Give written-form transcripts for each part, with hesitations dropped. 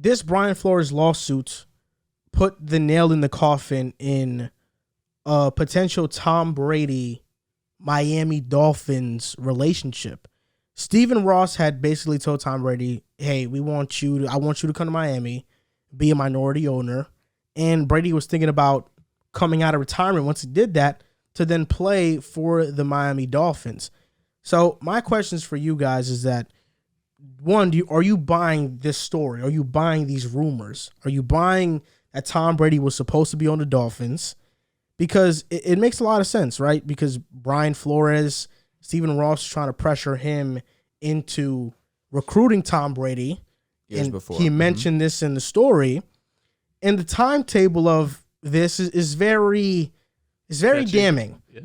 This Brian Flores lawsuit put the nail in the coffin in a potential Tom Brady Miami Dolphins relationship. Stephen Ross had basically told Tom Brady, "Hey, I want you to come to Miami, be a minority owner." And Brady was thinking about coming out of retirement once he did that to then play for the Miami Dolphins. So my questions for you guys is that, one, are you buying this story? Are you buying these rumors? Are you buying that Tom Brady was supposed to be on the Dolphins? Because it makes a lot of sense, right? Because Brian Flores, Stephen Ross trying to pressure him into recruiting Tom Brady. Years and before. He mentioned this in the story. And the timetable of this is very damning. Yeah.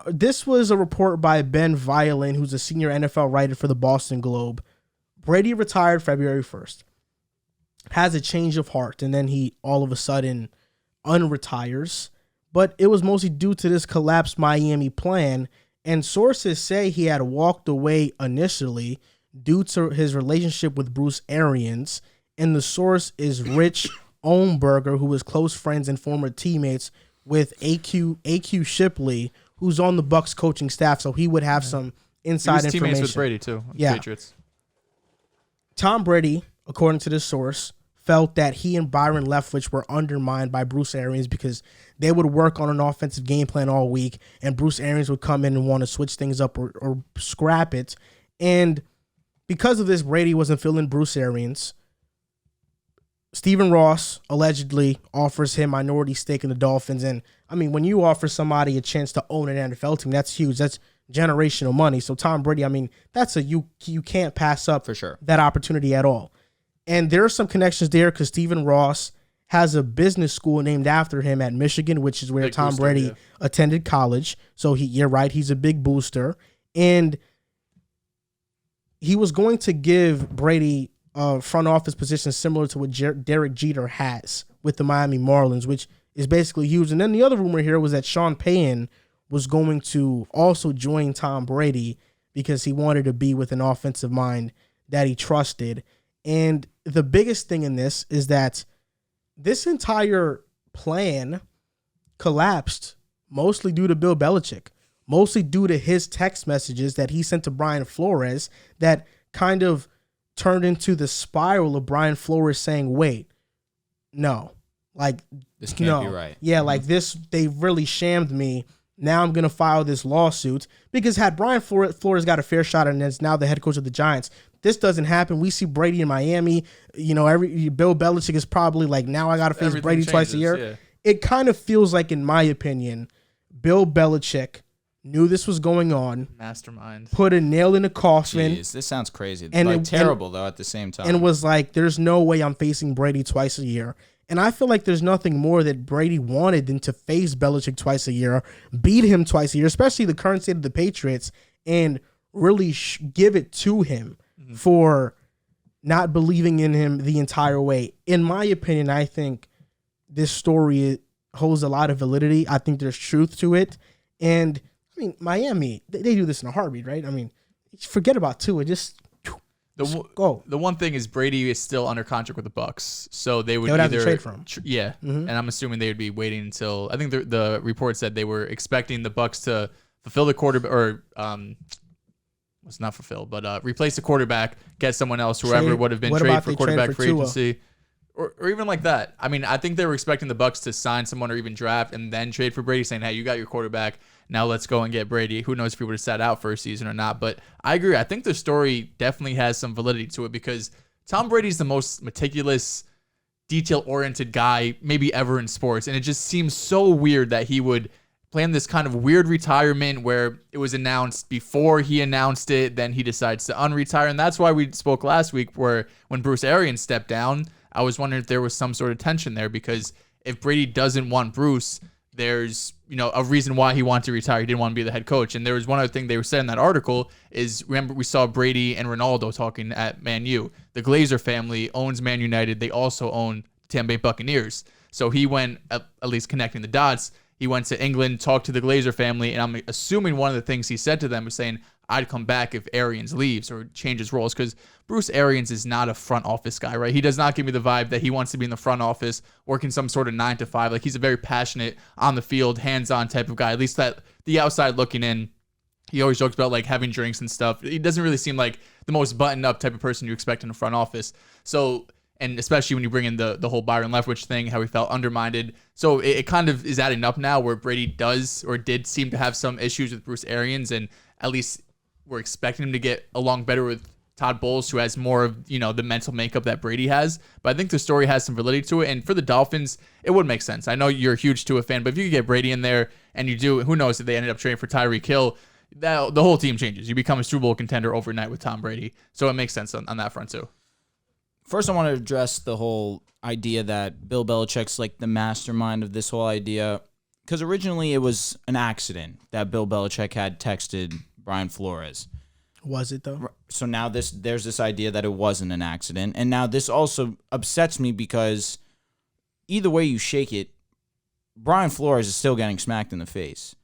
This was a report by Ben Violin, who's a senior NFL writer for the Boston Globe. Brady retired February 1st, has a change of heart, and then he all of a sudden unretires. But it was mostly due to this collapsed Miami plan, and sources say he had walked away initially due to his relationship with Bruce Arians, and the source is Rich Ohnberger, who was close friends and former teammates with AQ Shipley, who's on the Bucs coaching staff, so he would have some inside information. Teammates with Brady too. Yeah. Patriots. Tom Brady, according to this source, felt that he and Byron Leftwich were undermined by Bruce Arians because they would work on an offensive game plan all week, and Bruce Arians would come in and want to switch things up or scrap it. And because of this, Brady wasn't feeling Bruce Arians. Stephen Ross allegedly offers him minority stake in the Dolphins. And, I mean, when you offer somebody a chance to own an NFL team, that's huge. That's generational money. So Tom Brady, I mean, that's you can't pass up For sure. that opportunity at all. And there are some connections there because Stephen Ross has a business school named after him at Michigan, which is where Big Tom booster, Brady yeah. attended college. So you're right, he's a big booster. And he was going to give Brady a front office position similar to what Derek Jeter has with the Miami Marlins, which is basically huge. And then the other rumor here was that Sean Payton was going to also join Tom Brady because he wanted to be with an offensive mind that he trusted. And the biggest thing in this is that this entire plan collapsed mostly due to Bill Belichick, mostly due to his text messages that he sent to Brian Flores that kind of turned into the spiral of Brian Flores saying, wait, no, like, This can't be right. Yeah, like this, they really shammed me. Now I'm going to file this lawsuit because had Brian Flores got a fair shot and is now the head coach of the Giants, this doesn't happen. We see Brady in Miami. You know, Bill Belichick is probably like, now I got to face Everything Brady twice a year. changes, It kind of feels like, in my opinion, Bill Belichick knew this was going on, Mastermind. put a nail in the coffin, Jeez, this sounds crazy. And like it- terrible, though, at the same time. and was like, there's no way I'm facing Brady twice a year. And I feel like there's nothing more that Brady wanted than to face Belichick twice a year, beat him twice a year, especially the current state of the Patriots, and really give it to him for not believing in him the entire way. In my opinion, I think this story holds a lot of validity. I think there's truth to it. And, I mean, Miami, they do this in a heartbeat, right? I mean, forget about Tua. Just go. The one thing is Brady is still under contract with the Bucs, so they would They would either have to trade for him. Yeah, and I'm assuming they would be waiting until I think the report said they were expecting the Bucs to fulfill the quarterback or was not fulfill, but replace the quarterback, get someone else, whoever Trade- would have been what traded about for they quarterback trade for free Tua? agency. Or even like that. I mean, I think they were expecting the Bucs to sign someone or even draft and then trade for Brady, saying, hey, you got your quarterback. Now let's go and get Brady. Who knows if he would have sat out for a season or not. But I agree. I think the story definitely has some validity to it because Tom Brady's the most meticulous, detail-oriented guy maybe ever in sports. And it just seems so weird that he would plan this kind of weird retirement where it was announced before he announced it. Then he decides to unretire. And that's why we spoke last week where when Bruce Arians stepped down, I was wondering if there was some sort of tension there because if Brady doesn't want Bruce, there's, a reason why he wanted to retire. He didn't want to be the head coach. And there was one other thing they said in that article is, remember, we saw Brady and Ronaldo talking at Man U. The Glazer family owns Man United. They also own Tampa Bay Buccaneers. So he went, at least connecting the dots, he went to England, talked to the Glazer family, and I'm assuming one of the things he said to them was saying, I'd come back if Arians leaves or changes roles, because Bruce Arians is not a front office guy, right? He does not give me the vibe that he wants to be in the front office working some sort of 9 to 5. Like, he's a very passionate, on the field, hands-on type of guy, at least that the outside looking in. He always jokes about like having drinks and stuff. He doesn't really seem like the most buttoned up type of person you expect in the front office. So, and especially when you bring in the whole Byron Leftwich thing, how he felt undermined. So it kind of is adding up now where Brady does or did seem to have some issues with Bruce Arians, and at least we're expecting him to get along better with Todd Bowles, who has more of, you know, the mental makeup that Brady has. But I think the story has some validity to it. And for the Dolphins, it would make sense. I know you're a huge Tua fan, but if you could get Brady in there and you do, who knows if they ended up trading for Tyreek Hill, the whole team changes. You become a Super Bowl contender overnight with Tom Brady. So it makes sense on that front too. First, I want to address the whole idea that Bill Belichick's like the mastermind of this whole idea. Because originally it was an accident that Bill Belichick had texted Brian Flores. Was it though? So now there's this idea that it wasn't an accident. And now this also upsets me because either way you shake it, Brian Flores is still getting smacked in the face.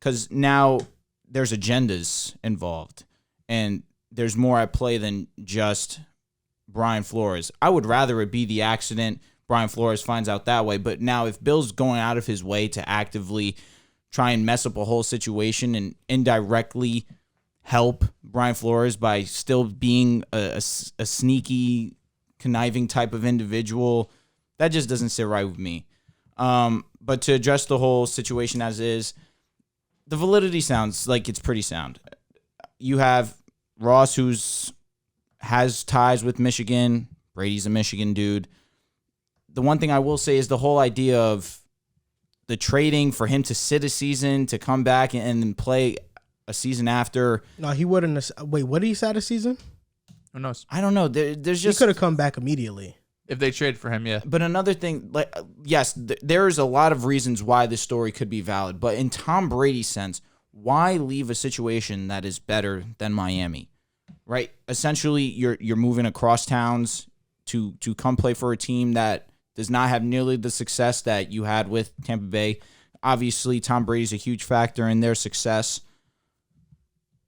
Because now there's agendas involved. And there's more at play than just Brian Flores. I would rather it be the accident. Brian Flores finds out that way. But now if Bill's going out of his way to actively try and mess up a whole situation and indirectly help Brian Flores by still being a sneaky, conniving type of individual, that just doesn't sit right with me. But to address the whole situation as is, the validity sounds like it's pretty sound. You have Ross, has ties with Michigan. Brady's a Michigan dude. The one thing I will say is the whole idea of the trading for him to sit a season, to come back and then play a season after. No, he wouldn't. Wait, what did he sat a season? Who knows? I don't know. There's just, he could have come back immediately if they trade for him. Yeah. But another thing, like, yes, there's a lot of reasons why this story could be valid. But in Tom Brady's sense, why leave a situation that is better than Miami? Right? Essentially, you're moving across towns to come play for a team that does not have nearly the success that you had with Tampa Bay. Obviously, Tom Brady's a huge factor in their success.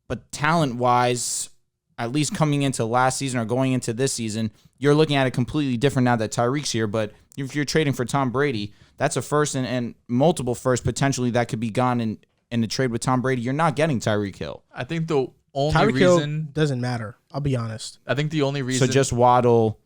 But talent-wise, at least coming into last season or going into this season, you're looking at it completely different now that Tyreek's here. But if you're trading for Tom Brady, that's a first and multiple firsts potentially that could be gone in the trade with Tom Brady. You're not getting Tyreek Hill. I think the only Tyreek reason Hill doesn't matter. I'll be honest. I think the only reason. So just Waddle.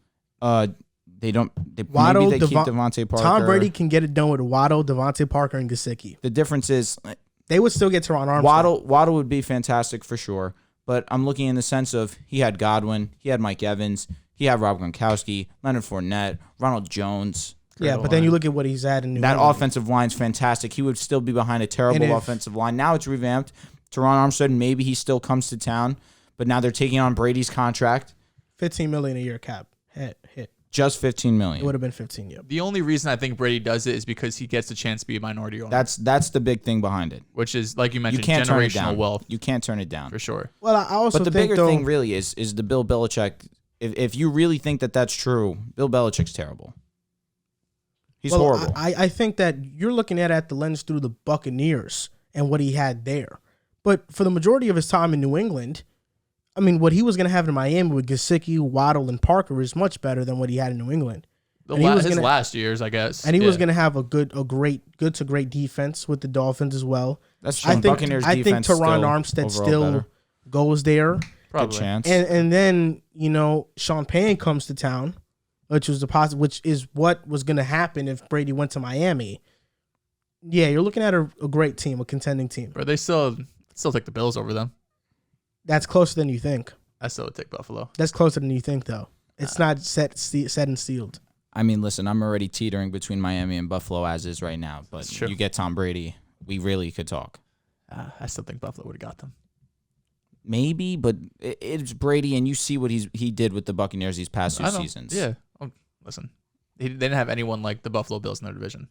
They don't. Waddle, maybe they keep Devontae Parker. Tom Brady can get it done with Waddle, Devontae Parker, and Gesicki. The difference is they would still get Teron Armstead. Waddle would be fantastic for sure. But I'm looking in the sense of he had Godwin, he had Mike Evans, he had Rob Gronkowski, Leonard Fournette, Ronald Jones. Yeah, but then you look at what he's at in New That England. offensive line's fantastic. He would still be behind a terrible offensive line. Now it's revamped. Teron Armstead, maybe he still comes to town, but now they're taking on Brady's contract. $15 million a year cap hit. Just $15 million. It would have been 15. Yep. The only reason I think Brady does it is because he gets a chance to be a minority owner. That's the big thing behind it. Which is, like you mentioned, You can't turn it generational down. wealth. You can't turn it down. For sure. Well, I also But the think bigger thing really is the Bill Belichick. If you really think that that's true, Bill Belichick's terrible. He's horrible. I think that you're looking at the lens through the Buccaneers and what he had there. But for the majority of his time in New England, I mean, what he was going to have in Miami with Gesicki, Waddle, and Parker is much better than what he had in New England. His last years, I guess. And he was going to have a good to great defense with the Dolphins as well. That's true. Buccaneers I think defense Teron Armstead still goes there. Probably. Good chance. And then, Sean Payne comes to town, which is what was going to happen if Brady went to Miami. Yeah, you're looking at a great team, a contending team. But they still take the Bills over them. That's closer than you think. I still would take Buffalo. That's closer than you think, though. It's not set and sealed. I mean, listen, I'm already teetering between Miami and Buffalo as is right now. But you get Tom Brady, we really could talk. I still think Buffalo would have got them. Maybe, but it's Brady, and you see what he did with the Buccaneers these past two seasons. Yeah. Listen, they didn't have anyone like the Buffalo Bills in their division.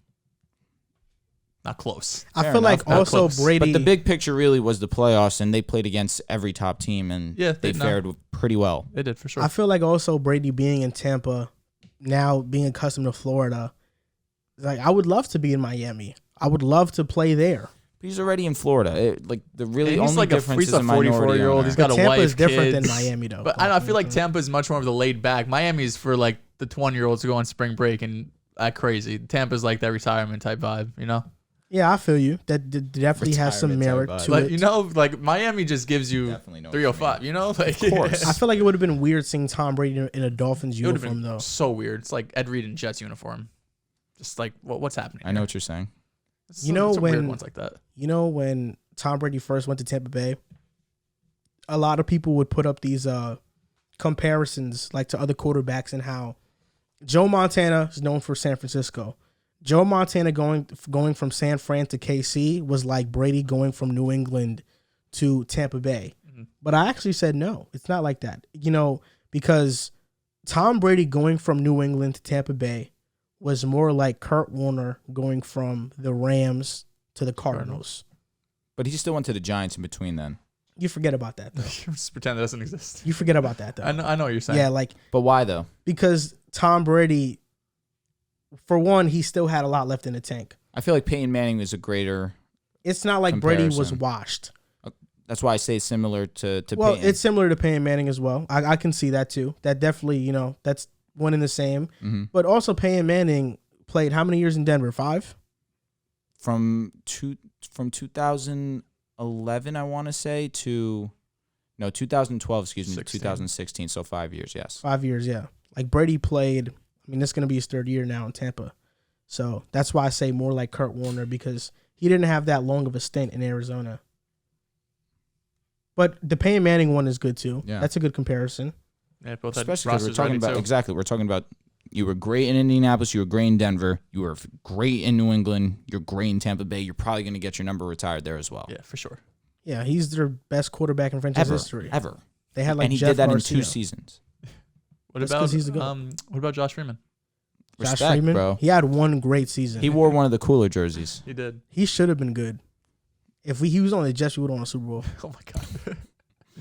Not close. I feel like also Brady. But the big picture really was the playoffs, and they played against every top team, and they fared pretty well. They did, for sure. I feel like also Brady being in Tampa, now being accustomed to Florida, like I would love to be in Miami. I would love to play there. But he's already in Florida. The really And he's only like difference he's is a a minority 44-year-old. owner. He's got But a Tampa wife, is different kids. than Miami, though. But I feel like Tampa is much more of the laid back. Miami's for like the 20-year-olds who go on spring break and act crazy. Tampa's like that retirement type vibe, you know? Yeah, I feel you. That definitely has some merit Retirement type to vibe. it. Like, you know, like Miami just gives you Definitely know what 305, you know? Like, of course. I feel like it would have been weird seeing Tom Brady in a Dolphins It would have uniform, been though. so weird. It's like Ed Reed in Jets uniform. Just like, what's happening? I know what you're saying. You know some weird when- ones like that. You know, when Tom Brady first went to Tampa Bay, a lot of people would put up these comparisons like to other quarterbacks and how Joe Montana is known for San Francisco. Joe Montana going from San Fran to KC was like Brady going from New England to Tampa Bay. Mm-hmm. But I actually said no, it's not like that. You know, because Tom Brady going from New England to Tampa Bay was more like Kurt Warner going from the Rams to the Cardinals. But he still went to the Giants in between then. You forget about that, though. Just pretend that doesn't exist. You forget about that, though. I know what you're saying. Yeah, like, But why though? because Tom Brady, for one, he still had a lot left in the tank. I feel like Peyton Manning was a greater. It's not like Brady was Comparison. washed. That's why I say similar to Well, Peyton. it's similar to Peyton Manning as well. I can see that, too. That definitely, you know, that's one and the same. Mm-hmm. But also, Peyton Manning played how many years in Denver? 5? From 2011, I want to say, to 2012, excuse me, 16. 2016. So 5 years, yes. 5 years, yeah. Like, Brady played, I mean, this is going to be his 3rd year now in Tampa. So that's why I say more like Kurt Warner, because he didn't have that long of a stint in Arizona. But the Peyton Manning one is good, too. Yeah. That's a good comparison. Yeah, both had Especially because we're rosters talking ready, about too. exactly. We're talking about you were great in Indianapolis, you were great in Denver, you were great in New England, you're great in Tampa Bay. You're probably going to get your number retired there as well. Yeah, for sure. Yeah, he's their best quarterback in franchise history. Ever. They had like And he Jeff did that Garcia. in 2 seasons. What That's about 'cause he's the GOAT. what about Josh Freeman? Josh Respect, Freeman, bro. he had one great season. He wore one of the cooler jerseys. He did. He should have been good. If he was on the Jets, we would have won a Super Bowl. Oh my god.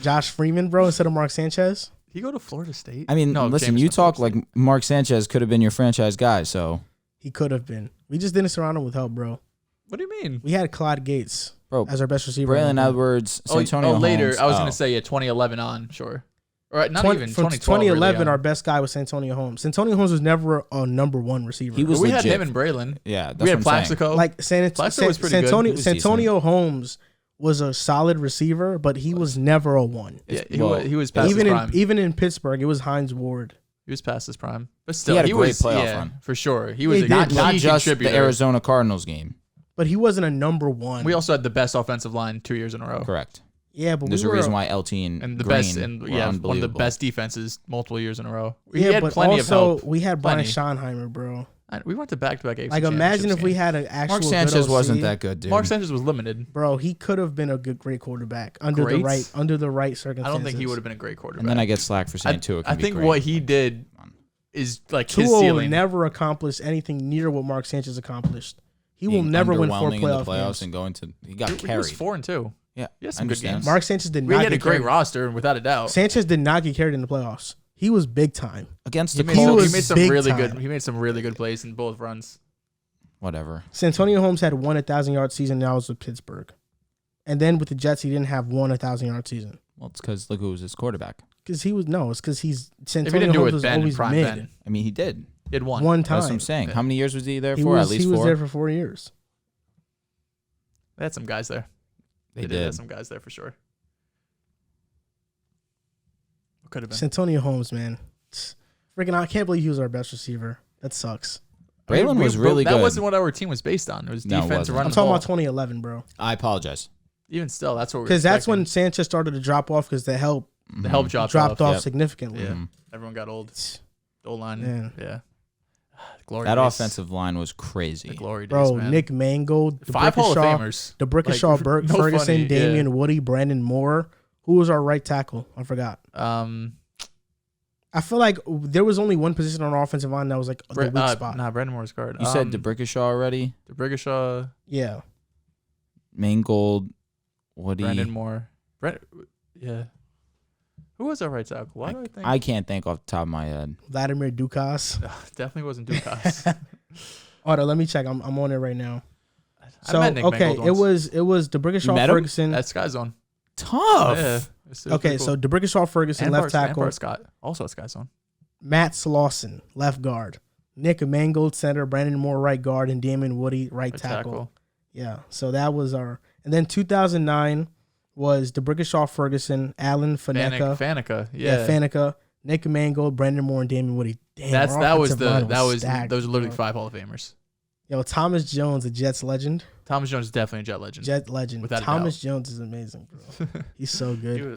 Josh Freeman, bro, instead of Mark Sanchez. He go to Florida State? I mean, listen, Jameis you went to talk Florida like Mark Sanchez could have been your franchise guy, so. He could have been. We just didn't surround him with help, bro. State. What do you mean? We had Clyde Gates Bro, as our best receiver. Braylon Edwards, Santonio later. Holmes. I was gonna say 2011 on, sure. Or not even From 2012. 2011, really our on. best guy was Santonio Holmes. Santonio Holmes was never a number 1 receiver. He was we had legit. him and Braylon. Yeah, that's We had what I'm saying. Plaxico. like Plaxico was pretty good. Santonio, He was Santonio Holmes was a solid receiver, but he was never a 1. Yeah, well, he was past his prime. Even in Pittsburgh, it was Hines Ward. He was past his prime, but still, had a great was playoff yeah, run. for sure. He was He a did. Not key just the contributor. Arizona Cardinals game. But he wasn't a number 1. We also had the best offensive line 2 years in a row, Correct. yeah, but There's we a were, reason why LT and and the Green best, and were yeah, one of the unbelievable. best defenses multiple years in a row. He Yeah, had but plenty also of help. we had Brian Plenty. Schottenheimer, bro. We went to back-to-back AFC Like, imagine if championships we games. had an actual Mark good Sanchez OC. wasn't that good, dude. Mark Sanchez was limited. Bro, he could have been a great quarterback under Great? the right I circumstances. don't think he would have been a great quarterback. and then I get slack for saying Tua can I be think great. what he did is like his Tua will ceiling. never accomplish anything near what Mark Sanchez accomplished. He will never win 4 underwhelming in the playoff playoffs games. and going to he got He was carried. 4-2. Yeah, He has I some good understand. games. Mark Sanchez did We not had a get great carried. roster, without a doubt. Sanchez did not get carried in the playoffs. He was big time. Against He the made, He some, Colts. was he made some big really time. good. He made some really good plays in both runs. Whatever. Santonio Holmes had 1,000-yard season. That was with Pittsburgh, and then with the Jets, he didn't have 1,000-yard season Well, it's because look who was his quarterback. because he was It's because he's If he Santonio didn't do it Holmes with was Ben in always prime, mid. Ben, I mean, he did. he had won. One That's what I'm time. saying. Yeah. How many years was he there He for? was At least he was 4. there for 4 years. They had some guys there. They They did. have some guys there for sure. Could have been. Santonio Holmes, man, freaking! I can't believe he was our best receiver. That sucks. Braylon was really that good. wasn't what our team was based on. It was No, it defense wasn't. running I'm the talking ball. about 2011, bro. I apologize. Even still, that's what we're Because that's when expecting. Sanchez started to drop off because the help the help dropped dropped off Yep. significantly. Yeah, Mhm. everyone got old. Old line. Man. Yeah. Glory That days. offensive line was The crazy. glory days, Bro, man. Nick Mangold, 5 Hall of DeBrickashaw, Famers. DeBrickashaw, Burke, no Ferguson, funny, Damian, Woody, Brandon Moore. Who was our right tackle? I forgot. I feel like there was only one position on our offensive line that was like the weak spot. Nah, Brandon Moore's guard. You said DeBrickashaw already? DeBrickashaw, Yeah. Mangold, Woody. Brandon Moore. Yeah. Who was our right tackle? Why do I think? I can't think off the top of my head. Vladimir Dukas. Definitely wasn't Dukas. Hold on, let me check. I'm on it right now. So met Nick okay, Mangold once. it was DeBrickashaw met him? Ferguson. That Sky Zone. Tough. Yeah. It's Okay, pretty so cool. DeBrickashaw Ferguson, And left tackle. Bart Scott, also at Sky Zone. Matt Slauson, left guard. Nick Mangold, center. Brandon Moore, right guard. And Damon Woody, right tackle. Yeah, so that was our... And then 2009 was DeBrickashaw Ferguson, Alan Faneca. Faneca. Yeah, Faneca. Nick Mangold, Brandon Moore, and Damon Woody. Damn, Those stacked, are literally bro. 5 Hall of Famers. Yo, Thomas Jones, a Jets legend. Thomas Jones is definitely a Jet legend. Jet legend. Without a Thomas doubt. Jones is amazing, bro. He's so good.